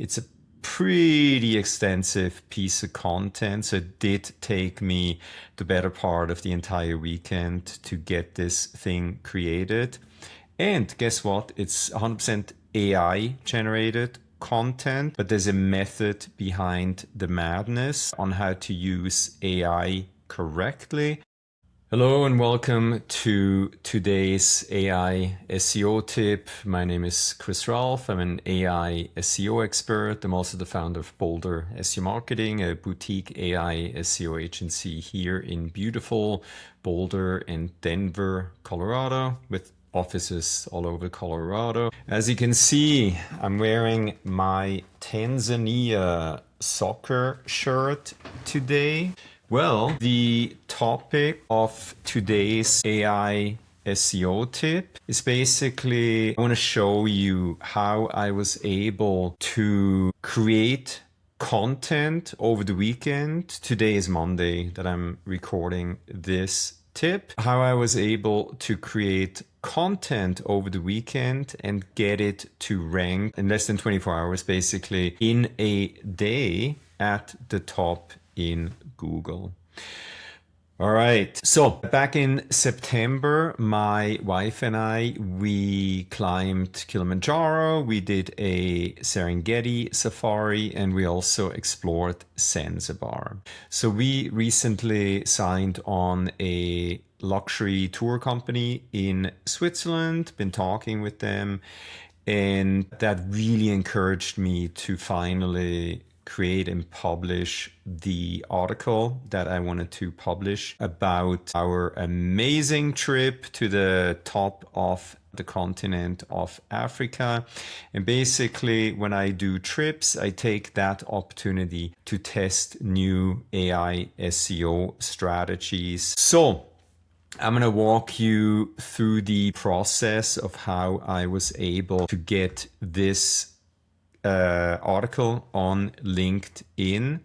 It's a pretty extensive piece of content, so it did take me the better part of the entire weekend to get this thing created. And guess what? It's 100% AI generated content, but there's a method behind the madness on how to use AI correctly. Hello and welcome to today's AI SEO tip. My name is Raulf. I'm an AI SEO expert. I'm also the founder of Boulder SEO Marketing, a boutique AI SEO agency here in beautiful Boulder and Denver, Colorado, with offices all over Colorado. As you can see, I'm wearing my Tanzania soccer shirt today. Well, the topic of today's AI SEO tip is basically, I want to show you how I was able to create content over the weekend. Today is Monday that I'm recording this tip. How I was able to create content over the weekend and get it to rank in less than 24 hours, basically in a day at the top in Google. All right. So back in September, my wife and I, we climbed Kilimanjaro. We did a Serengeti safari and we also explored Zanzibar. So we recently signed on a luxury tour company in Switzerland, been talking with them, and that really encouraged me to finally create and publish the article that I wanted to publish about our amazing trip to the top of the continent of Africa. And basically, when I do trips, I take that opportunity to test new AI SEO strategies. So I'm going to walk you through the process of how I was able to get this article on LinkedIn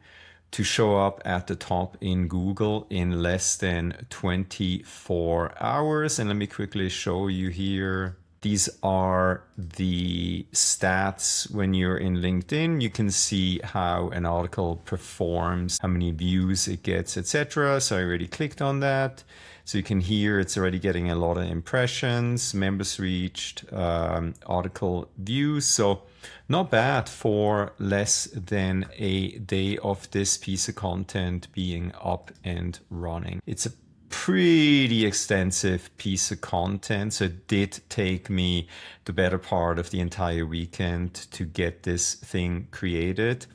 to show up at the top in Google in less than 24 hours. And let me quickly show you here. These are the stats when you're in LinkedIn. You can see how an article performs, how many views it gets, etc. So I already clicked on that. So you can hear it's already getting a lot of impressions, members reached, article views. So not bad for less than a day of this piece of content being up and running. It's a pretty extensive piece of content, so it did take me the better part of the entire weekend to get this thing created.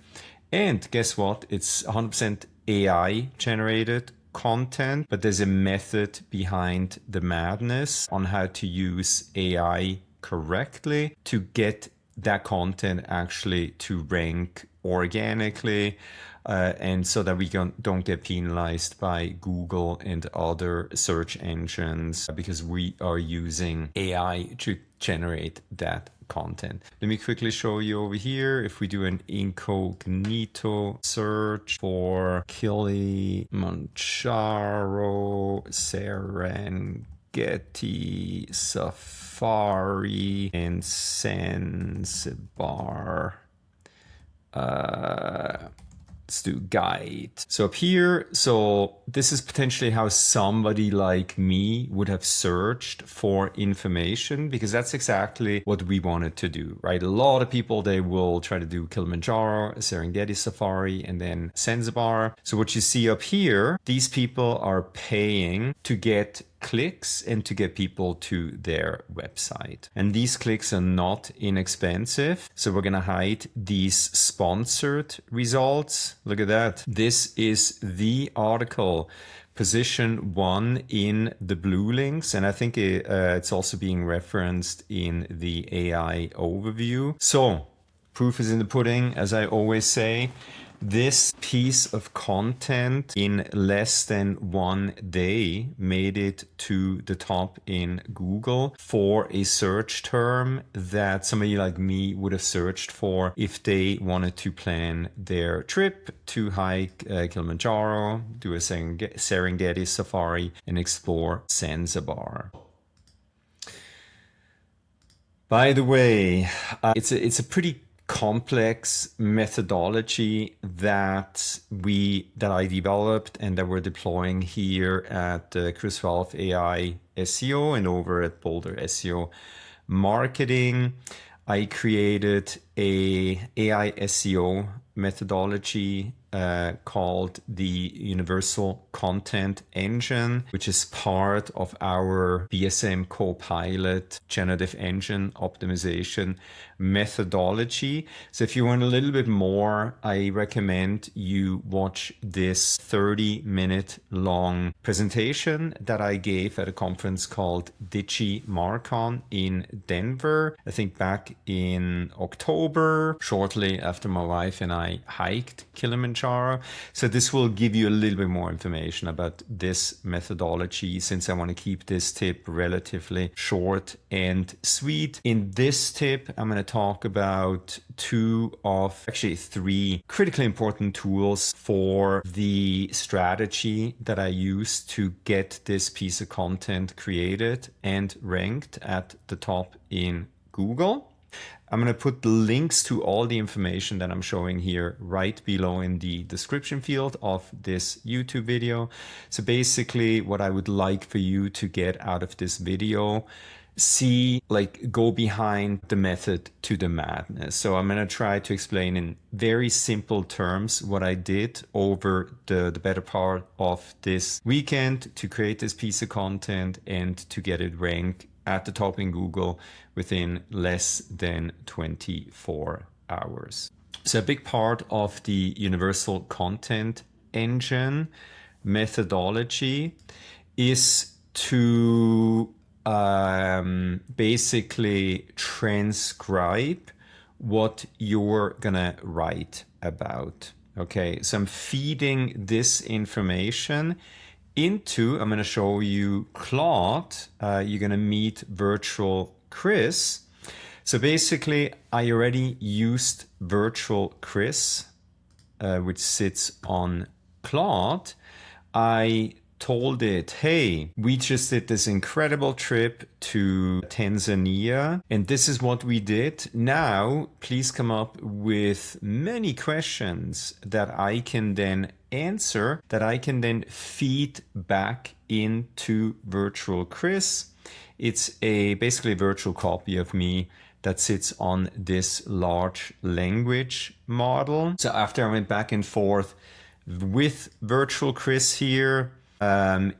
And guess what? It's 100% AI generated content, but there's a method behind the madness on how to use AI correctly to get that content actually to rank organically, and so that we don't get penalized by Google and other search engines because we are using AI to generate that content. Let me quickly show you over here. If we do an incognito search for Kilimanjaro, Serengeti Safari, and Zanzibar, let's do guide. So up here, so this is potentially how somebody like me would have searched for information, because that's exactly what we wanted to do, right? A lot of people, they will try to do Kilimanjaro, Serengeti Safari, and then Zanzibar. So what you see up here, these people are paying to get clicks and to get people to their website. And these clicks are not inexpensive. So we're going to hide these sponsored results. Look at that. This is the article, position 1 in the blue links. And I think it's also being referenced in the AI overview. So proof is in the pudding, as I always say. This piece of content in less than 1 day made it to the top in Google for a search term that somebody like me would have searched for if they wanted to plan their trip to hike Kilimanjaro, do a Serengeti safari, and explore Zanzibar. By the way, it's a pretty complex methodology that I developed and that we're deploying here at Raulf AI SEO and over at Boulder SEO Marketing. I created a AI SEO methodology called the Universal Content Engine, which is part of our BSM Copilot generative engine optimization methodology. So if you want a little bit more, I recommend you watch this 30-minute long presentation that I gave at a conference called DigiMarcon in Denver, I think back in October, shortly after my wife and I hiked Kilimanjaro. So this will give you a little bit more information about this methodology, since I want to keep this tip relatively short and sweet. In this tip, I'm going to talk about three critically important tools for the strategy that I use to get this piece of content created and ranked at the top in Google. I'm going to put the links to all the information that I'm showing here right below in the description field of this YouTube video. So basically what I would like for you to get out of this video, go behind the method to the madness. So I'm going to try to explain in very simple terms what I did over the better part of this weekend to create this piece of content and to get it ranked at the top in Google within less than 24 hours. So a big part of the Universal Content Engine methodology is to basically transcribe what you're gonna write about. Okay, so I'm feeding this information into, I'm going to show you Claude. You're going to meet virtual Chris. So basically, I already used virtual Chris, which sits on Claude. I told it, hey, we just did this incredible trip to Tanzania, and this is what we did. Now, please come up with many questions that I can then answer, that I can then feed back into virtual Chris. It's basically a virtual copy of me that sits on this large language model. So after I went back and forth with virtual Chris here,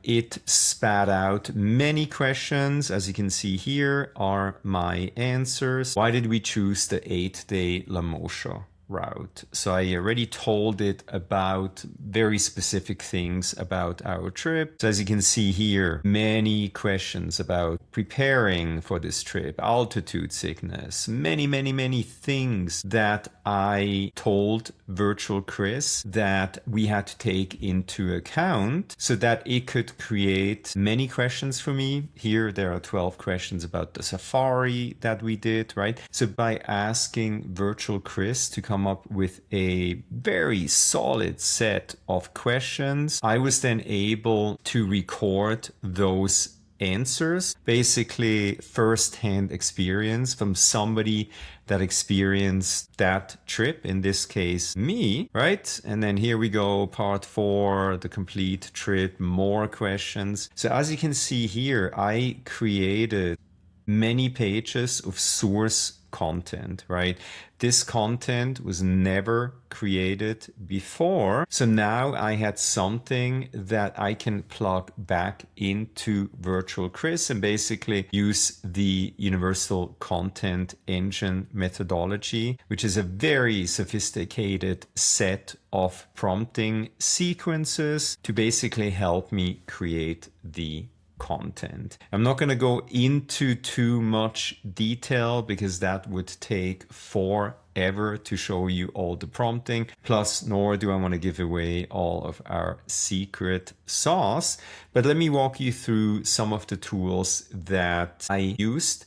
it spat out many questions. As you can see here are my answers. Why did we choose the 8-day Lamosha route? So I already told it about very specific things about our trip. So as you can see here, many questions about preparing for this trip, altitude sickness, many things that I told virtual Chris that we had to take into account so that it could create many questions for me. Here there are 12 questions about the safari that we did, right? So by asking virtual Chris to come up with a very solid set of questions, I was then able to record those answers, basically first-hand experience from somebody that experienced that trip, in this case me, right? And then here we go, part 4, the complete trip, more questions. So as you can see here, I created many pages of source content, right? This content was never created before. So now I had something that I can plug back into virtual Chris and basically use the Universal Content Engine methodology, which is a very sophisticated set of prompting sequences to basically help me create the content. I'm not going to go into too much detail because that would take forever to show you all the prompting. Plus, nor do I want to give away all of our secret sauce. But let me walk you through some of the tools that I used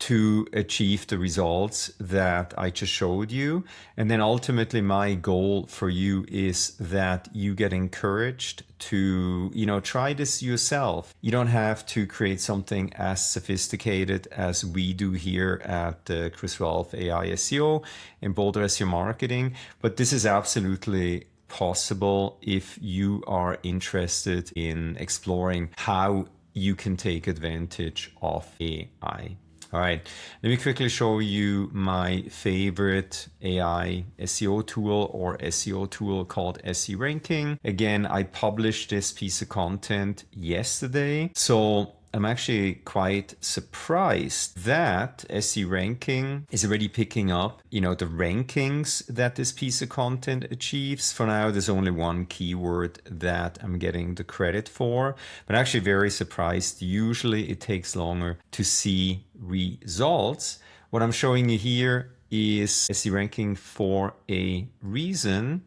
to achieve the results that I just showed you. And then ultimately my goal for you is that you get encouraged to, try this yourself. You don't have to create something as sophisticated as we do here at Chris Raulf AI SEO and Boulder SEO Marketing, but this is absolutely possible if you are interested in exploring how you can take advantage of AI. All right, let me quickly show you my favorite AI SEO tool or SEO tool called SE Ranking. Again, I published this piece of content yesterday, so I'm actually quite surprised that SE Ranking is already picking up, the rankings that this piece of content achieves. For now, there's only one keyword that I'm getting the credit for, but actually very surprised. Usually it takes longer to see results. What I'm showing you here is SE Ranking for a reason.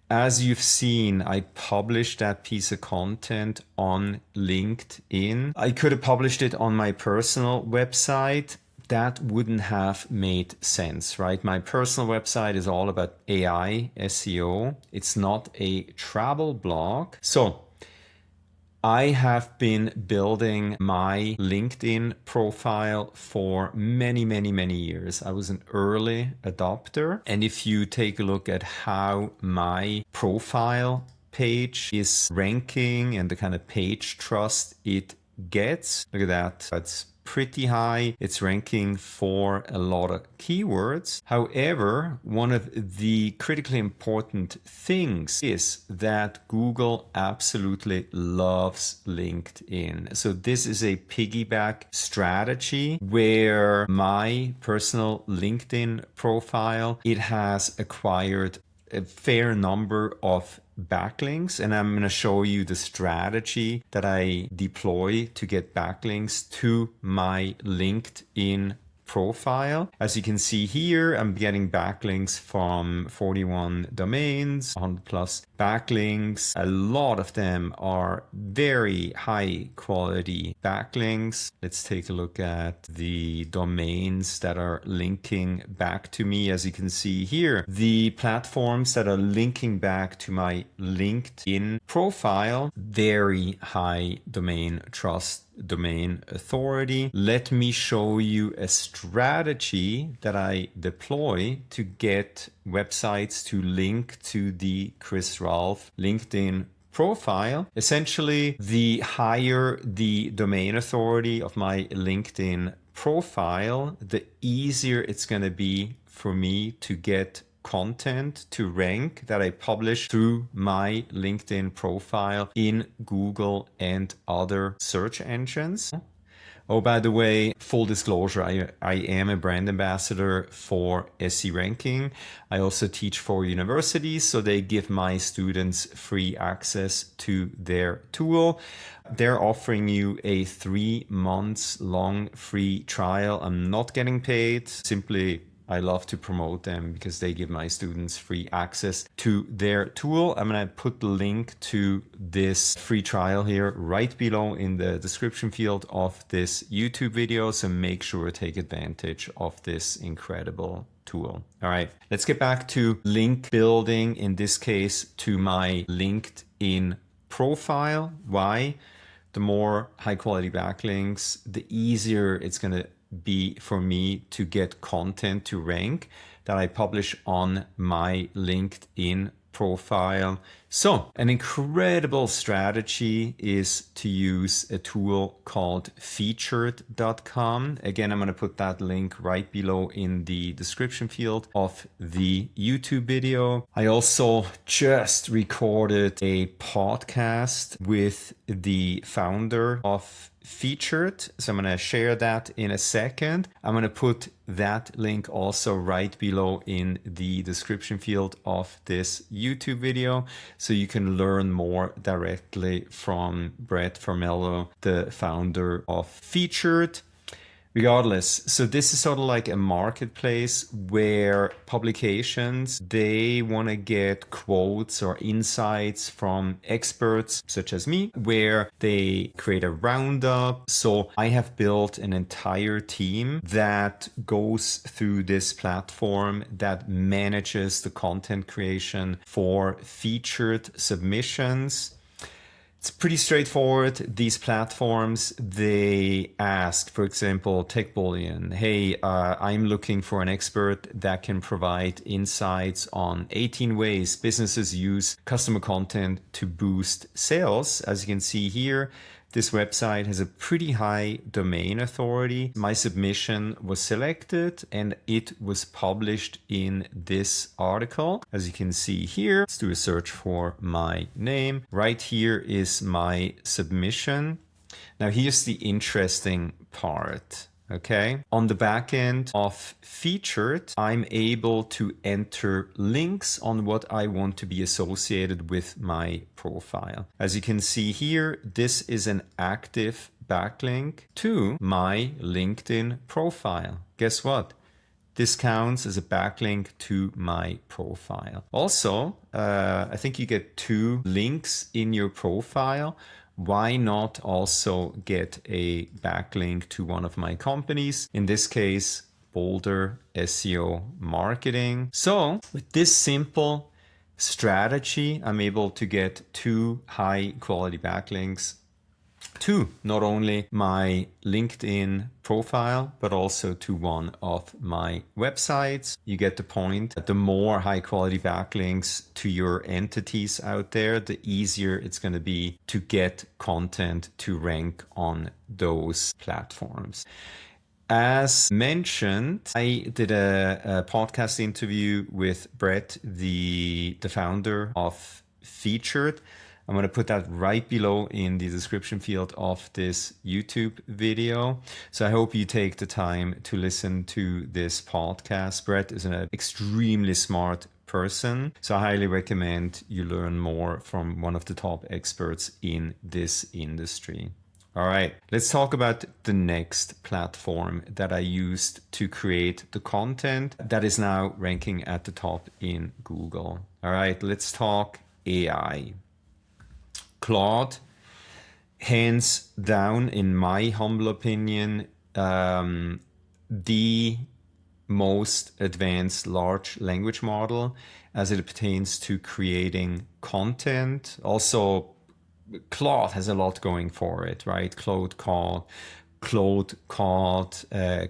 As you've seen, I published that piece of content on LinkedIn. I could have published it on my personal website. That wouldn't have made sense, right? My personal website is all about AI SEO. It's not a travel blog. So I have been building my LinkedIn profile for many, many, many years. I was an early adopter. And if you take a look at how my profile page is ranking and the kind of page trust it gets, look at that. That's pretty high. It's ranking for a lot of keywords. However, one of the critically important things is that Google absolutely loves LinkedIn. So this is a piggyback strategy where my personal LinkedIn profile, it has acquired a fair number of backlinks, and I'm going to show you the strategy that I deploy to get backlinks to my LinkedIn profile. As you can see here, I'm getting backlinks from 41 domains, 100 plus backlinks. A lot of them are very high quality backlinks. Let's take a look at the domains that are linking back to me. As you can see here, the platforms that are linking back to my LinkedIn profile, very high domain trust, domain authority. Let me show you a strategy that I deploy to get websites to link to the Chris Raulf LinkedIn profile. Essentially, the higher the domain authority of my LinkedIn profile, the easier it's going to be for me to get content to rank that I publish through my LinkedIn profile in Google and other search engines. Oh, by the way, full disclosure, I am a brand ambassador for SE Ranking. I also teach for universities, so they give my students free access to their tool. They're offering you a 3 months long free trial. I'm not getting paid, simply I love to promote them because they give my students free access to their tool. I'm going to put the link to this free trial here right below in the description field of this YouTube video. So make sure to take advantage of this incredible tool. All right, let's get back to link building, in this case to my LinkedIn profile. Why? The more high quality backlinks, the easier it's going to be for me to get content to rank that I publish on my LinkedIn profile. So an incredible strategy is to use a tool called featured.com. Again, I'm going to put that link right below in the description field of the YouTube video. I also just recorded a podcast with the founder of Featured. So I'm going to share that in a second. I'm going to put that link also right below in the description field of this YouTube video, so you can learn more directly from Brett Formello, the founder of Featured. Regardless, so this is sort of like a marketplace where publications, they want to get quotes or insights from experts such as me, where they create a roundup. So I have built an entire team that goes through this platform that manages the content creation for featured submissions. It's pretty straightforward. These platforms, they ask, for example, Tech Bullion, hey, I'm looking for an expert that can provide insights on 18 ways businesses use customer content to boost sales. As you can see here, this website has a pretty high domain authority. My submission was selected and it was published in this article. As you can see here, let's do a search for my name. Right here is my submission. Now here's the interesting part. Okay. On the back end of featured, I'm able to enter links on what I want to be associated with my profile. As you can see here, this is an active backlink to my LinkedIn profile. Guess what? This counts as a backlink to my profile. Also, I think you get 2 links in your profile. Why not also get a backlink to one of my companies? In this case, Boulder SEO Marketing. So with this simple strategy, I'm able to get 2 high quality backlinks to not only my LinkedIn profile, but also to one of my websites. You get the point. The more high quality backlinks to your entities out there, the easier it's going to be to get content to rank on those platforms. As mentioned, I did a podcast interview with Brett, the founder of Featured. I'm going to put that right below in the description field of this YouTube video. So I hope you take the time to listen to this podcast. Brett is an extremely smart person, so I highly recommend you learn more from one of the top experts in this industry. All right, let's talk about the next platform that I used to create the content that is now ranking at the top in Google. All right, let's talk AI. Claude, hands down, in my humble opinion, the most advanced large language model as it pertains to creating content. Also, Claude has a lot going for it, right? Claude Code,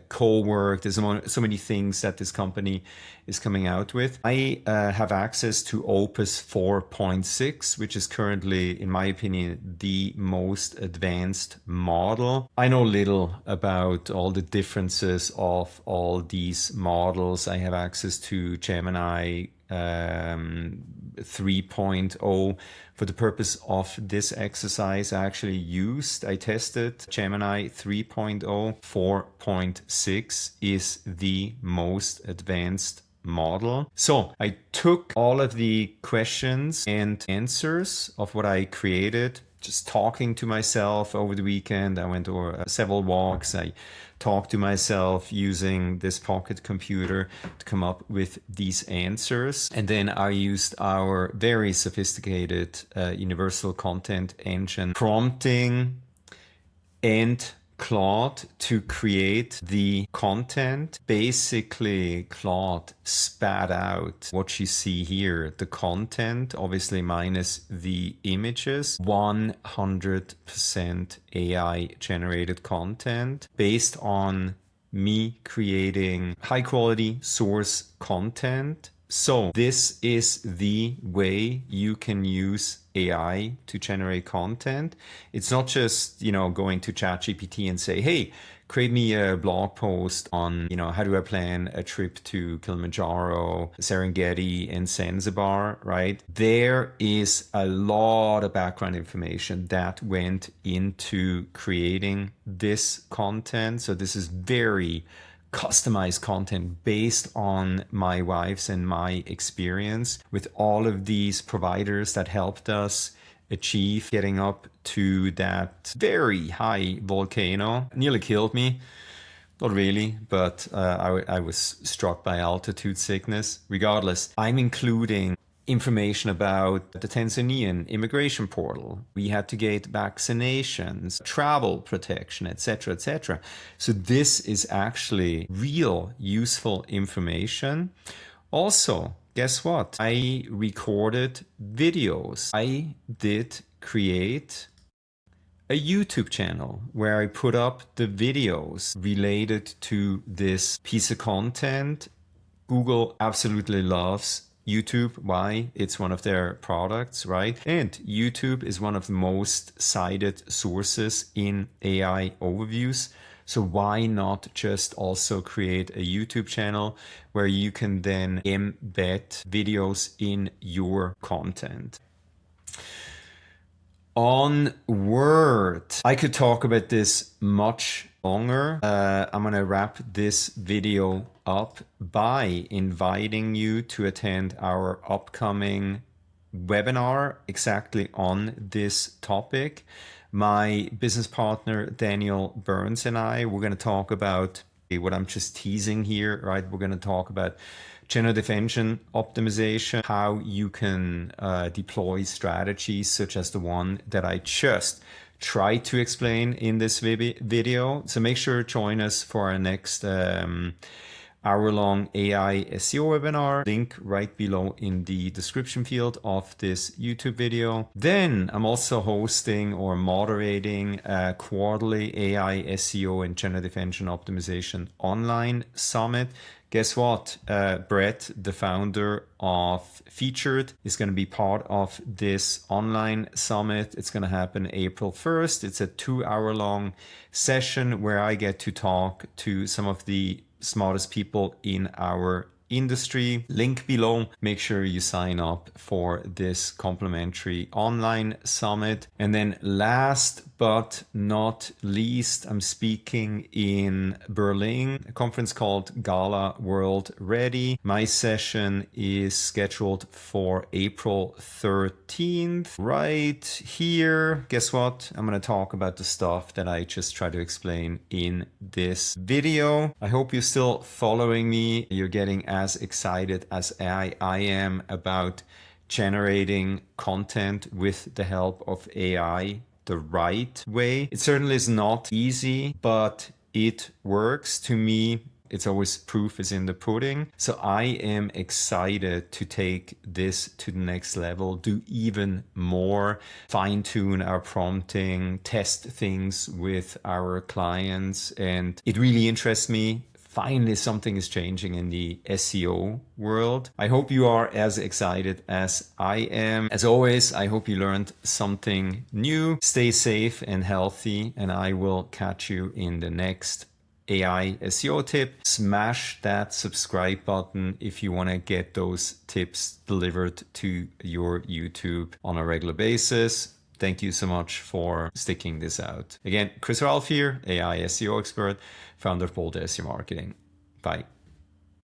Co-work. There's so many things that this company is coming out with. I have access to Opus 4.6, which is currently, in my opinion, the most advanced model. I know little about all the differences of all these models. I have access to Gemini 3.0. For the purpose of this exercise, I tested Gemini 3.0. 4.6 is the most advanced model. So I took all of the questions and answers of what I created, just talking to myself over the weekend. I went over several walks. I talked to myself using this pocket computer to come up with these answers. And then I used our very sophisticated universal content engine prompting and Claude to create the content. Basically, Claude spat out what you see here, the content, obviously minus the images, 100% AI generated content based on me creating high quality source content. So this is the way you can use AI to generate content. It's not just, going to ChatGPT and say, hey, create me a blog post on, how do I plan a trip to Kilimanjaro, Serengeti, and Zanzibar, right? There is a lot of background information that went into creating this content. So this is very customized content based on my wife's and my experience with all of these providers that helped us achieve getting up to that very high volcano. Nearly killed me. Not really, but I was struck by altitude sickness. Regardless, I'm including information about the Tanzanian immigration portal. We had to get vaccinations, travel protection, etc., etc. So this is actually real useful information. Also, guess what? I recorded videos. I did create a YouTube channel where I put up the videos related to this piece of content. Google absolutely loves YouTube. Why? It's one of their products, right? And YouTube is one of the most cited sources in AI overviews. So why not just also create a YouTube channel where you can then embed videos in your content? Onward. I could talk about this much longer. I'm going to wrap this video up by inviting you to attend our upcoming webinar exactly on this topic. My business partner, Daniel Burns, and I, we're going to talk about what I'm just teasing here, right? We're going to talk about generative engine optimization, how you can deploy strategies such as the one that I just tried to explain in this video. So make sure to join us for our next hour-long AI SEO webinar. Link right below in the description field of this YouTube video. Then I'm also hosting or moderating a quarterly AI SEO and generative engine optimization online summit. Guess what? Brett, the founder of Featured, is going to be part of this online summit. It's going to happen April 1st. It's a 2-hour-long session where I get to talk to some of the smartest people in our industry. Link below. Make sure you sign up for this complimentary online summit. And then last but not least, I'm speaking in Berlin, a conference called Gala World Ready. My session is scheduled for April 13th. Right here. Guess what? I'm going to talk about the stuff that I just tried to explain in this video. I hope you're still following me. You're getting as excited as I am about generating content with the help of AI the right way. It certainly is not easy, but it works. To me, it's always proof is in the pudding. So I am excited to take this to the next level, do even more, fine tune our prompting, test things with our clients. And it really interests me. Finally, something is changing in the SEO world. I hope you are as excited as I am. As always, I hope you learned something new. Stay safe and healthy, and I will catch you in the next AI SEO tip. Smash that subscribe button if you want to get those tips delivered to your YouTube on a regular basis. Thank you so much for sticking this out. Again, Raulf here, AI SEO expert, founder of Bold SEO Marketing. Bye.